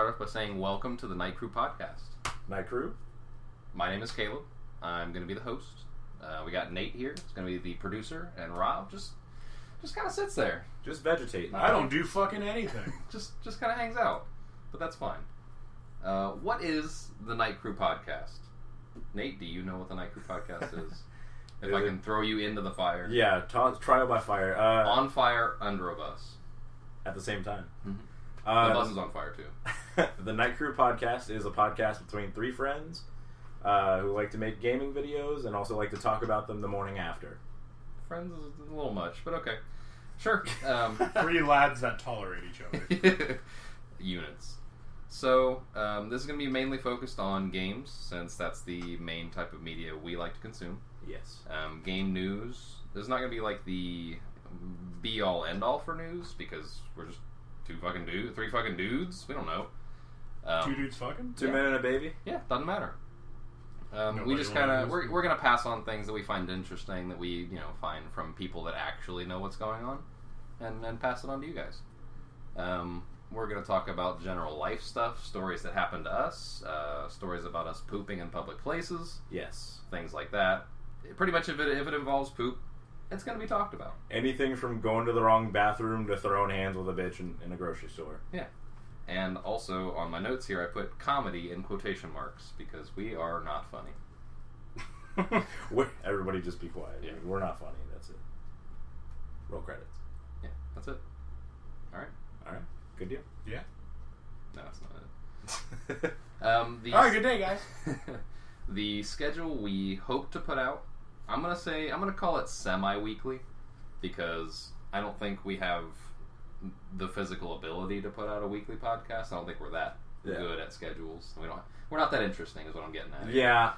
start off by saying welcome to the Night Crew podcast. Night Crew? My name is Caleb. I'm going to be the host. We got Nate here. It's going to be the producer, and Rob just kind of sits there. Just vegetating. I don't do fucking anything. just kind of hangs out. But that's fine. What is the Night Crew podcast? Nate, do you know what the Night Crew podcast is? If I can throw you into the fire. Yeah, trial by fire. On fire, under a bus. At the same time. Mm-hmm. The bus is on fire, too. The Night Crew podcast is a podcast between three friends who like to make gaming videos and also like to talk about them the morning after. Friends is a little much, but okay. Sure. Three lads that tolerate each other. Units. So, this is going to be mainly focused on games, since that's the main type of media we like to consume. Yes. Game news. There's not going to be like the be-all, end-all for news, because we're just three fucking dudes. We don't know. Two dudes fucking? Two men and a baby? Yeah, doesn't matter. We just kind of we're going to pass on things that we find interesting, that we find from people that actually know what's going on, and pass it on to you guys. We're going to talk about general life stuff, stories that happen to us, stories about us pooping in public places. Yes. Things like that. Pretty much if it involves poop, it's going to be talked about. Anything from going to the wrong bathroom to throwing hands with a bitch in a grocery store. Yeah. And also, on my notes here, I put comedy in quotation marks, because we are not funny. Everybody just be quiet. Yeah. We're not funny. That's it. Roll credits. Yeah, that's it. Alright. Good deal. Yeah. No, that's not it. Alright, good day, guys. The schedule we hope to put out, I'm gonna call it semi-weekly, because I don't think we have the physical ability to put out a weekly podcast. I don't think we're that good at schedules. We're not that interesting, is what I'm getting at. Yeah,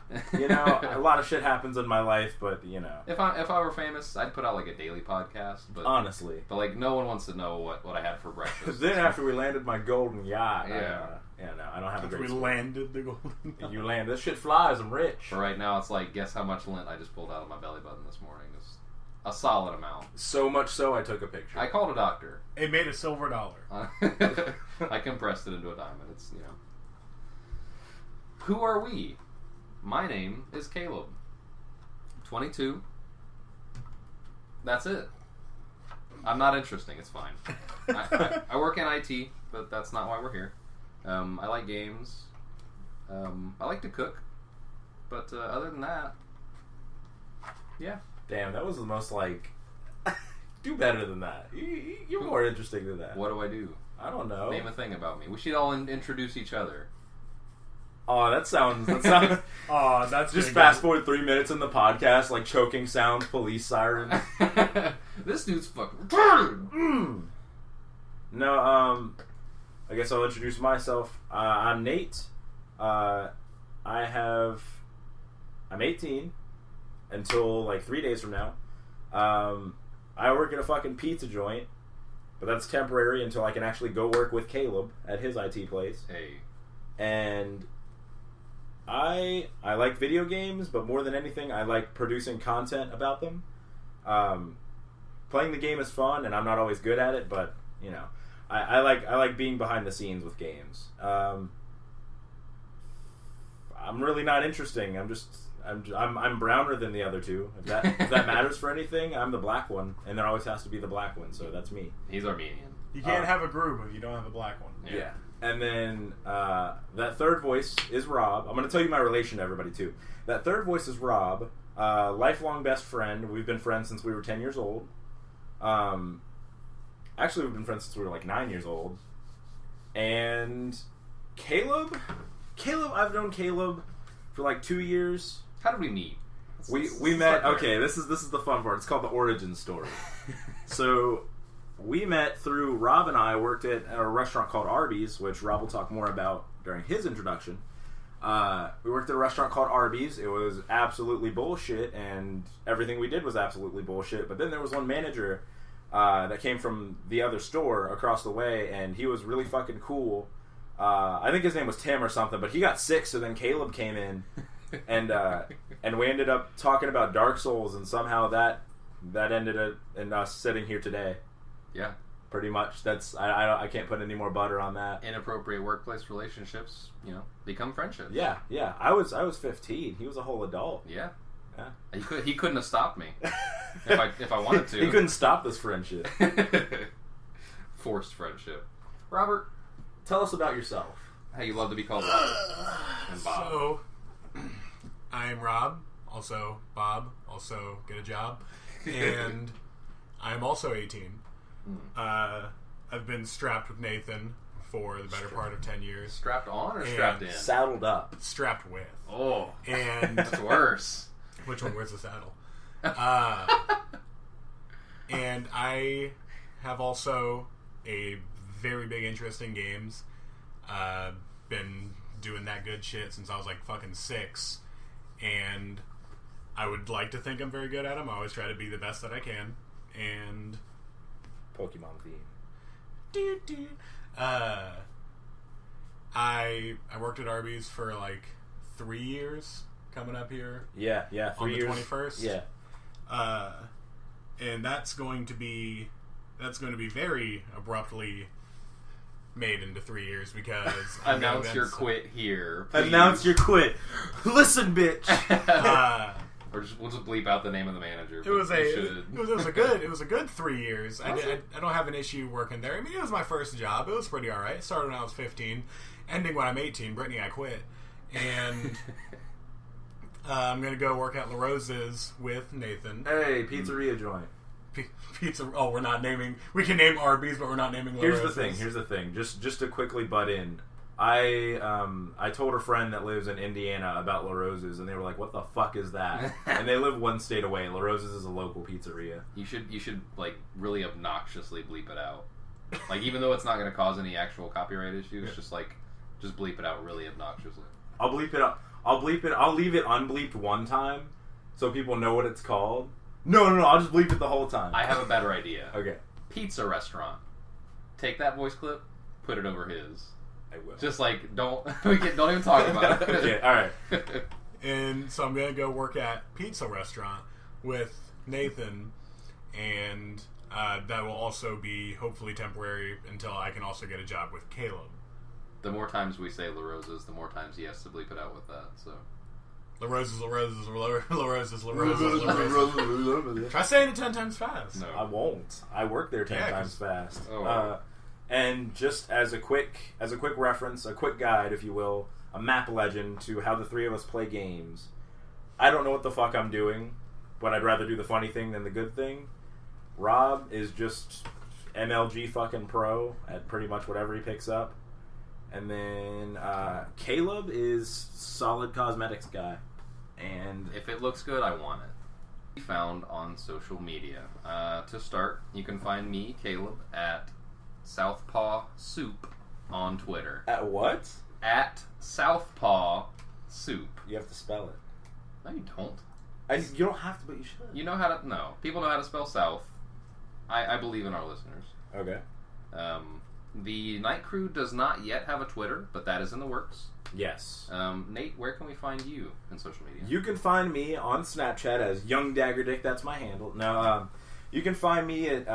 a lot of shit happens in my life, but if I were famous, I'd put out like a daily podcast. But honestly, like no one wants to know what I had for breakfast. Then after we landed my golden yacht, yeah, no, I don't have a great. We landed the golden yacht. You land. This shit flies. I'm rich. For right now, it's like, guess how much lint I just pulled out of my belly button this morning. It's a solid amount. So much so, I took a picture. I called a doctor. It made a silver dollar. I compressed it into a diamond. It's Who are we? My name is Caleb. 22. That's it. I'm not interesting. It's fine. I work in IT, but that's not why we're here. I like games. I like to cook. But other than that, yeah. Damn, that was the most do better than that. You're more interesting than that. What do I do? I don't know. Name a thing about me. We should all introduce each other. Oh, that sounds. Oh, that's just fast forward 3 minutes in the podcast, like choking sounds, police sirens. This dude's fucking retarded. No, I guess I'll introduce myself. I'm Nate. I'm 18 until 3 days from now. I work at a fucking pizza joint, but that's temporary until I can actually go work with Caleb at his IT place. Hey. And I like video games, but more than anything, I like producing content about them. Playing the game is fun, and I'm not always good at it, but I like being behind the scenes with games. I'm really not interesting. I'm browner than the other two. If that matters for anything, I'm the black one, and there always has to be the black one. So that's me. He's Armenian. You can't have a group if you don't have a black one. Yeah. And then that third voice is Rob. I'm going to tell you my relation to everybody, too. That third voice is Rob, lifelong best friend. We've been friends since we were 10 years old. Actually, we've been friends since we were 9 years old. And Caleb, I've known Caleb for 2 years. How did we meet? We met. Okay, this is the fun part. It's called the origin story. So we met through Rob and I worked at a restaurant called Arby's, which Rob will talk more about during his introduction. We worked at a restaurant called Arby's. It was absolutely bullshit, and everything we did was absolutely bullshit. But then there was one manager that came from the other store across the way, and he was really fucking cool. I think his name was Tim or something, but he got sick, so then Caleb came in, and we ended up talking about Dark Souls, and somehow that ended in us sitting here today. Yeah. Pretty much. That's I can't put any more butter on that. Inappropriate workplace relationships, become friendships. Yeah. I was 15. He was a whole adult. Yeah. Yeah. He couldn't have stopped me if I wanted to. He couldn't stop this friendship. Forced friendship. Robert, tell us about yourself. How you love to be called Robert and Bob. So, I am Rob, also Bob, also get a job, and I'm also 18. I've been strapped with Nathan for the better part of 10 years. Strapped on or strapped in? Saddled up. Strapped with. Oh. And that's worse. Which one? Where's the saddle? And I have also a very big interest in games. Been doing that good shit since I was like fucking 6. And I would like to think I'm very good at them. I always try to be the best that I can. And Pokemon theme. I worked at Arby's for like 3 years coming up here. Yeah, 3 years. On the 21st. Yeah. And that's going to be very abruptly made into 3 years because announce your quit here. Please. Announce your quit. Listen, bitch. Or we'll just bleep out the name of the manager. It was a good 3 years. I don't have an issue working there. I mean, it was my first job. It was pretty all right. It started when I was 15, ending when I'm 18. Brittany, I quit, and I'm gonna go work at La Rose's with Nathan. Hey, pizzeria joint. Pizza. Oh, we're not naming. We can name Arby's, but we're not naming La Rose's. Here's the thing. Just to quickly butt in. I told a friend that lives in Indiana about La Rose's, and they were like, "What the fuck is that?" And they live one state away. La Rose's is a local pizzeria. You should like really obnoxiously bleep it out. Like even though it's not going to cause any actual copyright issues, just bleep it out really obnoxiously. I'll bleep it up. I'll bleep it. I'll leave it unbleeped one time so people know what it's called. No. I'll just bleep it the whole time. I have a better idea. Okay. Pizza restaurant. Take that voice clip, put it over his. I will. Just like don't even talk about it. Okay, all right. And so I'm gonna go work at pizza restaurant with Nathan, and that will also be hopefully temporary until I can also get a job with Caleb. The more times we say La Rose's, the more times he has to bleep it out with that. So La Rose's, La Rose's, La Rose's, La Rose's, La Rose's. Try saying it 10 times fast. No, I won't. I work there 10 times fast. Oh. And just as a quick reference, a quick guide, if you will, a map legend to how the three of us play games. I don't know what the fuck I'm doing, but I'd rather do the funny thing than the good thing. Rob is just MLG fucking pro at pretty much whatever he picks up. And then Caleb is solid cosmetics guy. And if it looks good, I want it. Be found on social media. To start, you can find me, Caleb, at Southpaw Soup on Twitter. At what? At Southpaw Soup. You have to spell it. No, you don't. You don't have to, but you should. You know how to... No. People know how to spell South. I believe in our listeners. Okay. The Night Crew does not yet have a Twitter, but that is in the works. Yes. Nate, where can we find you in social media? You can find me on Snapchat as Young Dagger Dick. That's my handle. No, you can find me at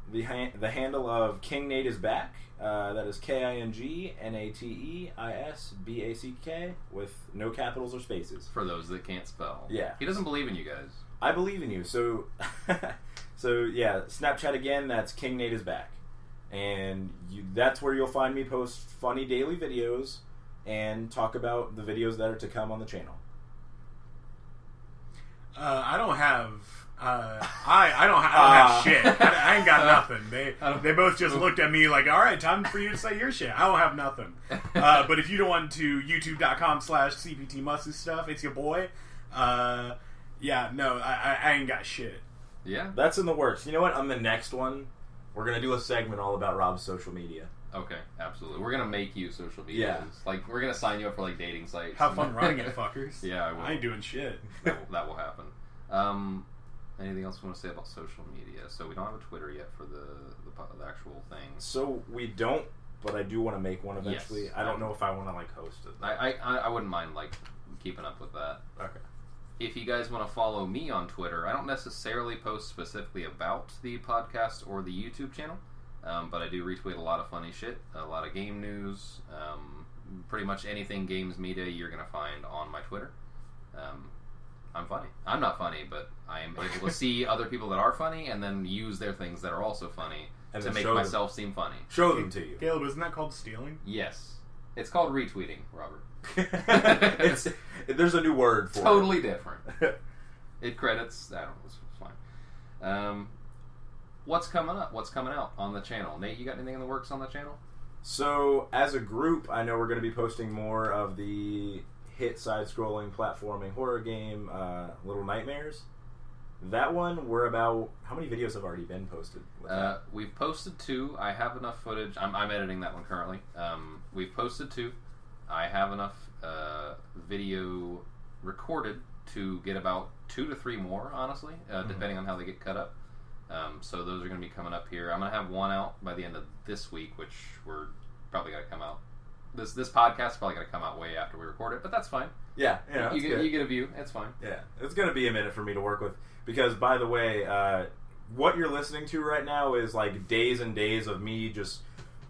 the handle of King Nate is Back. That is KINGNATEISBACK with no capitals or spaces. For those that can't spell. Yeah. He doesn't believe in you guys. I believe in you. So, yeah, Snapchat again, that's King Nate is Back. And that's where you'll find me post funny daily videos and talk about the videos that are to come on the channel. I don't have... I don't have shit. I ain't got nothing. They both just looked at me like, all right, time for you to say your shit. I don't have nothing. But if you don't want to, youtube.com/CPTMustard stuff, it's your boy. Yeah, no, I ain't got shit. Yeah? That's in the works. You know what? On the next one, we're going to do a segment all about Rob's social media. Okay, absolutely. We're going to make you social media. Yeah. Like, we're going to sign you up for, like, dating sites. Have fun running it, fuckers. Yeah, I will. I ain't doing shit. That will happen. Anything else we want to say about social media? So we don't have a Twitter yet for the actual thing. So we don't, but I do want to make one eventually. Yes. I don't know if I want to like host it. I wouldn't mind like keeping up with that. Okay. If you guys want to follow me on Twitter, I don't necessarily post specifically about the podcast or the YouTube channel. But I do retweet a lot of funny shit, a lot of game news, pretty much anything games media you're going to find on my Twitter. I'm funny. I'm not funny, but I am able to see other people that are funny and then use their things that are also funny and to make myself seem funny. Show them to you. Caleb, isn't that called stealing? Yes. It's called retweeting, Robert. There's a new word for totally different. It credits. I don't know. It's fine. What's coming up? What's coming out on the channel? Nate, you got anything in the works on the channel? So, as a group, I know we're going to be posting more of the hit side-scrolling platforming horror game, Little Nightmares. That one, we're about... How many videos have already been posted? We've posted 2. I have enough footage. I'm editing that one currently. We've posted 2. I have enough video recorded to get about 2 to 3 more, honestly, depending on how they get cut up. So those are going to be coming up here. I'm going to have one out by the end of this week, which we're probably going to come out. This podcast is probably going to come out way after we record it, but that's fine. Yeah, you get a view. It's fine. Yeah, it's going to be a minute for me to work with. Because, by the way, what you're listening to right now is like days and days of me just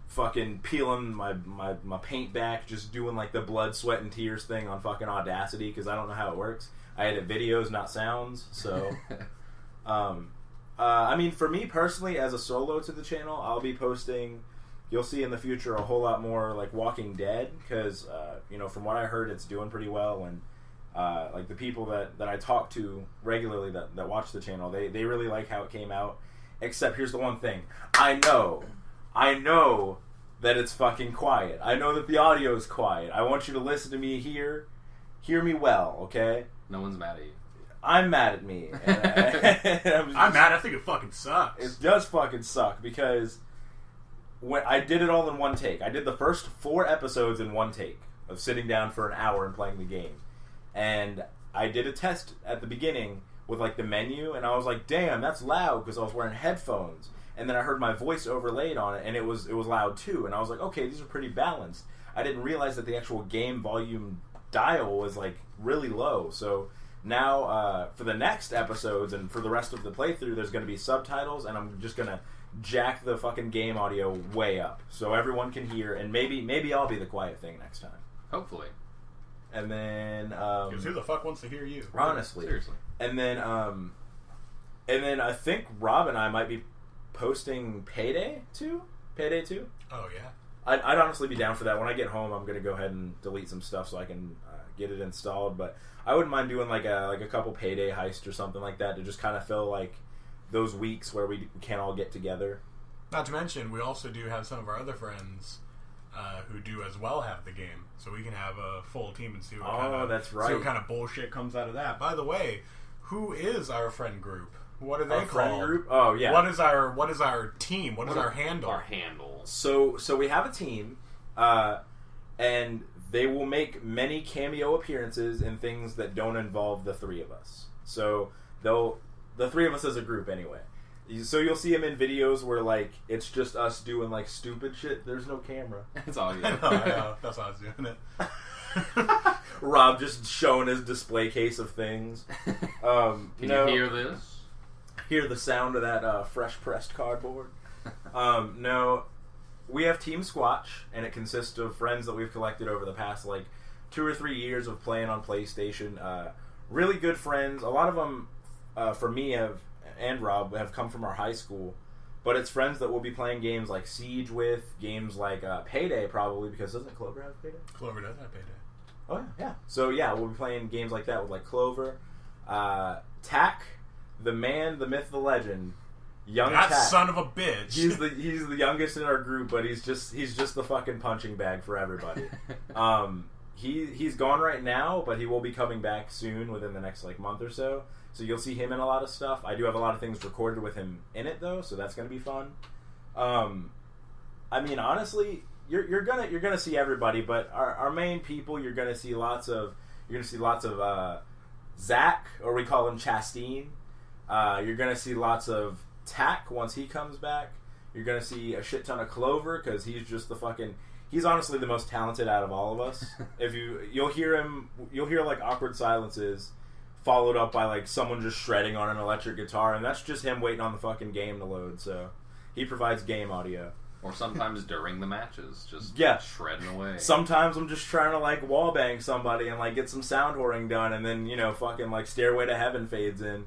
fucking peeling my paint back, just doing like the blood, sweat, and tears thing on fucking Audacity, because I don't know how it works. I edit videos, not sounds, so... I mean, for me personally, as a solo to the channel, I'll be posting... You'll see in the future a whole lot more like Walking Dead, because, from what I heard, it's doing pretty well, and like the people that I talk to regularly that watch the channel, they really like how it came out. Except here's the one thing. I know that it's fucking quiet. I know that the audio is quiet. I want you to listen to me here. Hear me well, okay? No one's mad at you. I'm mad at me. I'm mad. I think it fucking sucks. It does fucking suck, because when I did it all in one take. I did the first 4 episodes in one take of sitting down for an hour and playing the game. And I did a test at the beginning with like the menu, and I was like, damn, that's loud, because I was wearing headphones. And then I heard my voice overlaid on it, and it was loud too. And I was like, okay, these are pretty balanced. I didn't realize that the actual game volume dial was like really low. So now for the next episodes and for the rest of the playthrough, there's going to be subtitles, and I'm just going to jack the fucking game audio way up so everyone can hear, and maybe I'll be the quiet thing next time. Hopefully. And then because who the fuck wants to hear you? Honestly. Seriously. And then I think Rob and I might be posting Payday 2? Oh yeah. I'd honestly be down for that. When I get home, I'm going to go ahead and delete some stuff so I can get it installed, but I wouldn't mind doing like a couple Payday heists or something like that to just kind of fill like those weeks where we can't all get together. Not to mention, we also do have some of our other friends who do as well have the game, so we can have a full team and see what kind of bullshit comes out of that. By the way, who is our friend group? What are they called? Friend group? Oh yeah. What is our team? What is our handle? Our handle. So we have a team, and they will make many cameo appearances in things that don't involve the 3 of us. So the 3 of us as a group anyway. So you'll see him in videos where like it's just us doing like stupid shit. There's no camera. It's all you. I know. That's how I was doing it. Rob just showing his display case of things. Can you hear this? Hear the sound of that fresh pressed cardboard. No, we have Team Squatch, and it consists of friends that we've collected over the past like 2 or 3 years of playing on PlayStation. Really good friends. A lot of them, for me, and Rob, have come from our high school. But it's friends that we'll be playing games like Siege with, games like Payday probably, because doesn't Clover have Payday? Clover does have Payday. Oh yeah. So yeah, we'll be playing games like that with like Clover, Tack, the man, the myth, the legend, young that Tack. Son of a bitch. He's the youngest in our group, but he's just the fucking punching bag for everybody. He's gone right now, but he will be coming back soon within the next like month or so. So you'll see him in a lot of stuff. I do have a lot of things recorded with him in it though, so that's going to be fun. I mean, honestly, you're gonna see everybody, but our main people you're gonna see lots of Zach, or we call him Chasteen. You're gonna see lots of Tack once he comes back. You're gonna see a shit ton of Clover because he's honestly the most talented out of all of us. If you'll hear like awkward silences followed up by like someone just shredding on an electric guitar, and that's just him waiting on the fucking game to load. So He provides game audio. Or sometimes during the matches, just shredding away. Sometimes I'm just trying to like wallbang somebody and like get some sound whoring done, and then fucking like Stairway to Heaven fades in.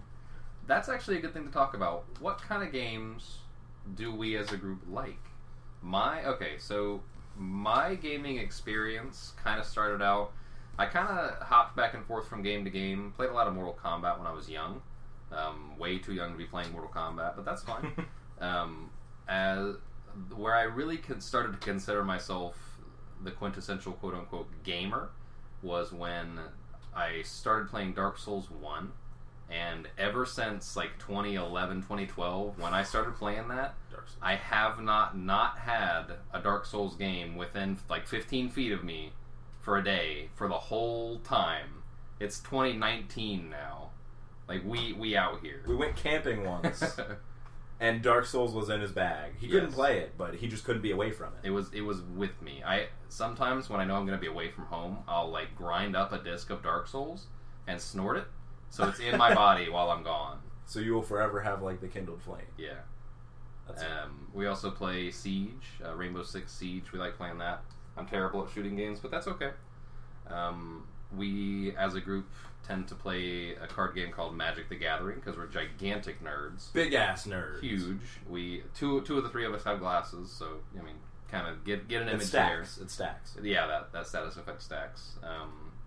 That's actually a good thing to talk about. What kind of games do we as a group like? My gaming experience kind of started out. I kind of hopped back and forth from game to game. Played a lot of Mortal Kombat when I was young. Way too young to be playing Mortal Kombat, but that's fine. Where I really started to consider myself the quintessential quote-unquote gamer was when I started playing Dark Souls 1. And ever since like 2011, 2012, when I started playing that, I have not had a Dark Souls game within like 15 feet of me for a day for the whole time. It's 2019 now. Like we out here. We went camping once, and Dark Souls was in his bag. He couldn't play it, but he just couldn't be away from it. It was with me. Sometimes when I know I'm going to be away from home, I'll like grind up a disc of Dark Souls and snort it. So it's in my body while I'm gone. So you will forever have like the kindled flame. Yeah. We also play Siege, Rainbow Six Siege. We like playing that. I'm terrible at shooting games, but that's okay. We, as a group, tend to play a card game called Magic the Gathering because we're gigantic nerds. Big ass nerds. Huge. We two of the three of us have glasses, so I mean, kind of get an image stacks. there. It stacks. Yeah, that status effect stacks.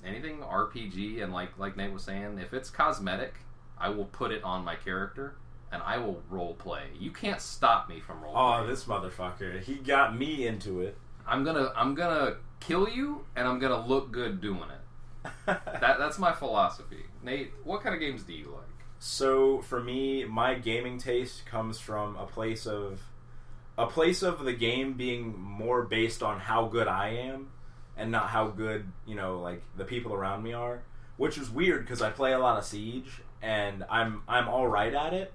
Anything RPG, and like Nate was saying, if it's cosmetic, I will put it on my character, and I will role play. You can't stop me from role play. Oh, this motherfucker! He got me into it. I'm gonna kill you, and I'm gonna look good doing it. That's my philosophy. Nate, what kind of games do you like? So for me, my gaming taste comes from a place of the game being more based on how good I am. And not how good, like the people around me are, which is weird because I play a lot of Siege and I'm all right at it,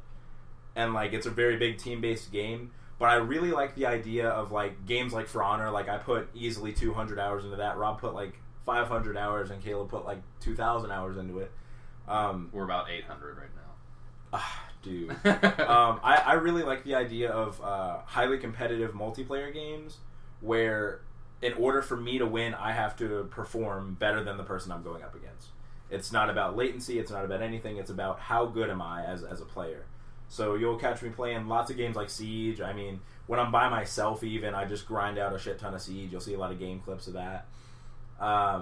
and like it's a very big team-based game. But I really like the idea of like games like For Honor. Like I put easily 200 hours into that. Rob put like 500 hours, and Caleb put like 2,000 hours into it. We're about 800 right now. Dude, I really like the idea of highly competitive multiplayer games where, in order for me to win, I have to perform better than the person I'm going up against. It's not about latency. It's not about anything. It's about how good am I as a player. So you'll catch me playing lots of games like Siege. I mean, when I'm by myself even, I just grind out a shit ton of Siege. You'll see a lot of game clips of that. A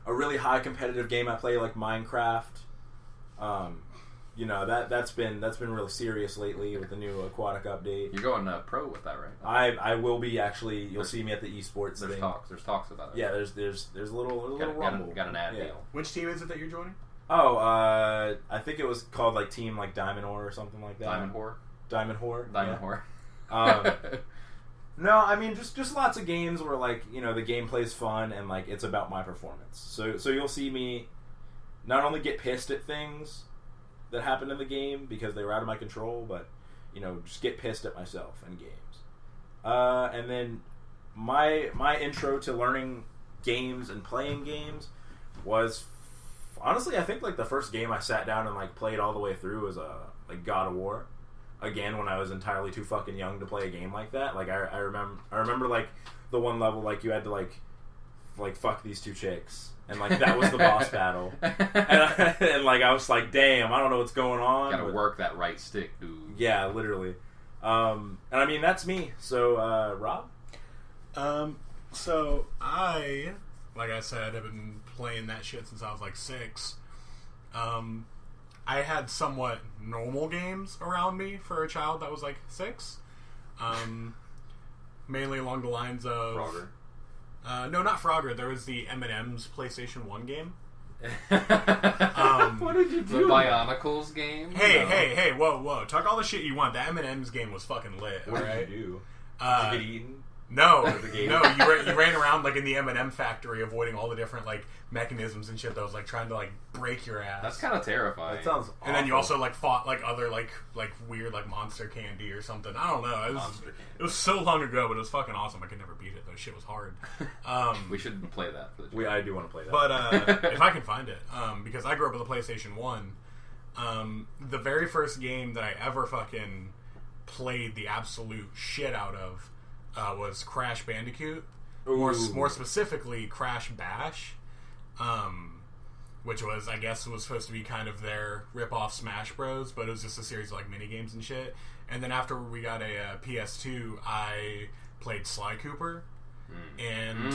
really high competitive game I play like Minecraft. That's been really serious lately with the new aquatic update. You're going pro with that, right? I will be actually. You'll see me at the esports thing. There's talks about it. Yeah, there's a little rumble. Got an ad deal. Which team is it that you're joining? Oh, I think it was called like Team like Diamond Whore or something like that. Diamond Whore. No, I mean just lots of games where like the gameplay's fun and like it's about my performance. So you'll see me not only get pissed at things that happened in the game because they were out of my control, but just get pissed at myself in games. And then my intro to learning games and playing games was honestly, I think like the first game I sat down and like played all the way through was like God of War. Again, when I was entirely too fucking young to play a game like that. Like I remember like the one level like you had to like fuck these two chicks. And like that was the boss battle, and like I was like, "Damn, I don't know what's going on." Gotta work that right stick, dude. Yeah, literally. And I mean that's me. So, Rob. So I, like I said, have been playing that shit since I was like 6. I had somewhat normal games around me for a child that was like 6. Mainly along the lines of Frogger. No, not Frogger. There was the M&M's PlayStation 1 game. What did you do? The Bionicles game? Hey, whoa. Talk all the shit you want. The M&M's game was fucking lit. What did you do? Did you get eaten? No, you ran around like in the M&M factory, avoiding all the different like mechanisms and shit that was like trying to like break your ass. That's kind of terrifying. That sounds awful. And then you also like fought like other like weird like monster candy or something. I don't know. It was so long ago, but it was fucking awesome. I could never beat it. That shit was hard. We should play that for the I do want to play that. But if I can find it, because I grew up with a PlayStation 1, the very first game that I ever fucking played the absolute shit out of was Crash Bandicoot. Ooh. More specifically, Crash Bash. Which was, I guess, was supposed to be kind of their rip-off Smash Bros, but it was just a series of, like, mini-games and shit. And then after we got a PS2, I played Sly Cooper. And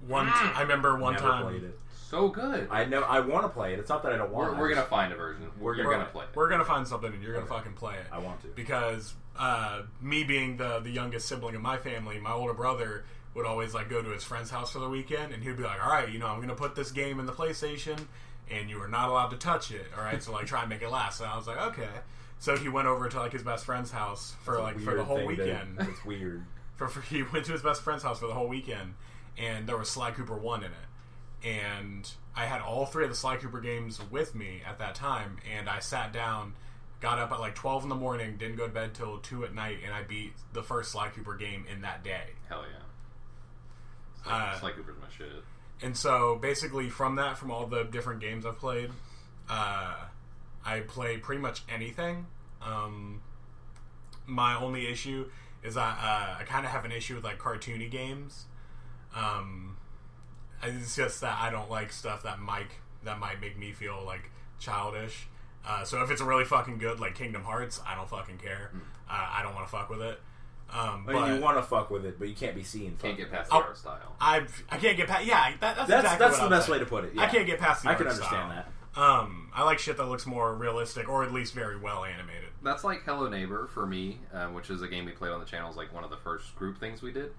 I remember one Never time... played it. So good. I want to play it. It's not that I don't want it. We're going to find a version. You're going to play it. We're going to find something, and you're going to fucking play it. I want to. Because me being the youngest sibling of my family, my older brother would always like go to his friend's house for the weekend, and he'd be like, all right, you know, I'm going to put this game in the PlayStation, and you are not allowed to touch it, all right? So, like, try and make it last. And I was like, okay. So he went over to, like, his best friend's house for the whole weekend. It's weird. He went to his best friend's house for the whole weekend, and there was Sly Cooper 1 in it. And I had all 3 of the Sly Cooper games with me at that time, and I sat down, got up at like 12 in the morning, didn't go to bed till 2 at night, and I beat the first Sly Cooper game in that day. Hell yeah. Sly Cooper's my shit. And so, basically, from all the different games I've played, I play pretty much anything. My only issue is I kind of have an issue with, like, cartoony games. It's just that I don't like stuff that might make me feel, like, childish. So if it's really fucking good, like Kingdom Hearts, I don't fucking care. I don't want to fuck with it. But you want to fuck with it, but you can't be seen. Can't get past the art style. I can't get past. Yeah, that's exactly that's what the best way to put it. Yeah. I can't get past the art style. I can understand that. I like shit that looks more realistic, or at least very well animated. That's like Hello Neighbor for me, which is a game we played on the channel. Is like one of the first group things we did.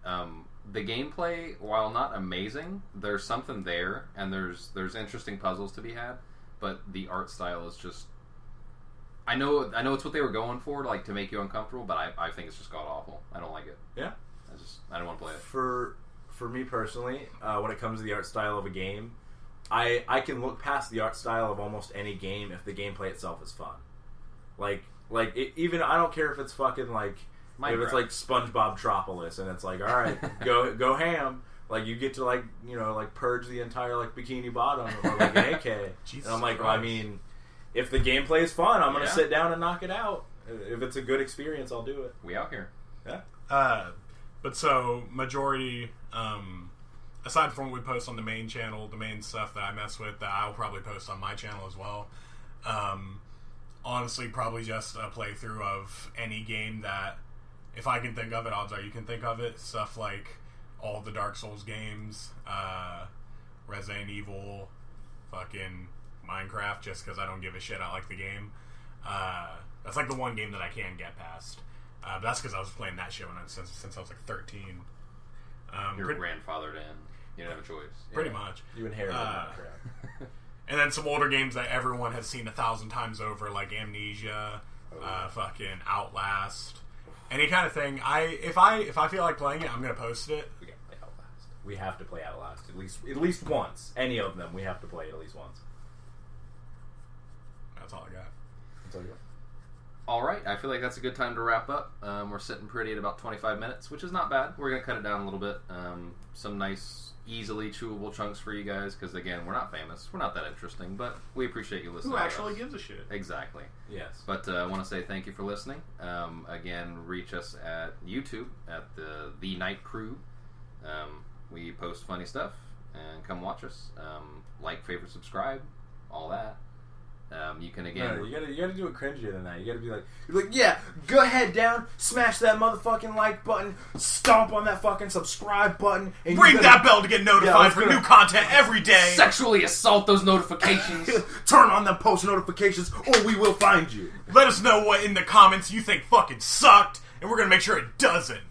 The gameplay, while not amazing, there's something there, and there's interesting puzzles to be had. But the art style is just. I know it's what they were going for, like to make you uncomfortable, but I think it's just god awful. I don't like it. Yeah, I don't want to play it. For me personally, when it comes to the art style of a game, I can look past the art style of almost any game if the gameplay itself is fun. Even I don't care if it's fucking like Minecraft. If it's like SpongeBob Tropolis and it's like, all right, go ham. Like you get to like purge the entire like Bikini Bottom or like an AK. And I'm like, well, I mean, if the gameplay is fun, I'm gonna sit down and knock it out. If it's a good experience, I'll do it. We out here. Yeah. But so majority, aside from what we post on the main channel, the main stuff that I mess with, that I'll probably post on my channel as well. Honestly, probably just a playthrough of any game that, if I can think of it, odds are you can think of it. Stuff like all the Dark Souls games, Resident Evil, fucking Minecraft, just because I don't give a shit. I like the game. That's like the one game that I can get past. But that's because I was playing that shit since I was like 13. You're grandfathered in. You don't have a choice. Pretty much. You inherited Minecraft. And then some older games that everyone has seen 1,000 times over, like Amnesia, fucking Outlast, any kind of thing. If I feel like playing it, I'm gonna post it. We gotta play Outlast. We have to play Outlast at least once. Any of them, we have to play it at least once. That's all I got. That's all you got. All right, I feel like that's a good time to wrap up. We're sitting pretty at about 25 minutes, which is not bad. We're going to cut it down a little bit. Some nice, easily chewable chunks for you guys, because again, we're not famous. We're not that interesting, but we appreciate you listening. Who actually gives a shit? Exactly. Yes. But I want to say thank you for listening. Again, reach us at YouTube at the Night Crew. We post funny stuff, and come watch us. Like, favorite, subscribe, all that. You can again. No, you gotta do it cringier than that. You gotta be like, yeah, go ahead down, smash that motherfucking like button, stomp on that fucking subscribe button, and ring that bell to get notified for new content every day. Sexually assault those notifications. Turn on them post notifications, or we will find you. Let us know what in the comments you think fucking sucked, and we're gonna make sure it doesn't.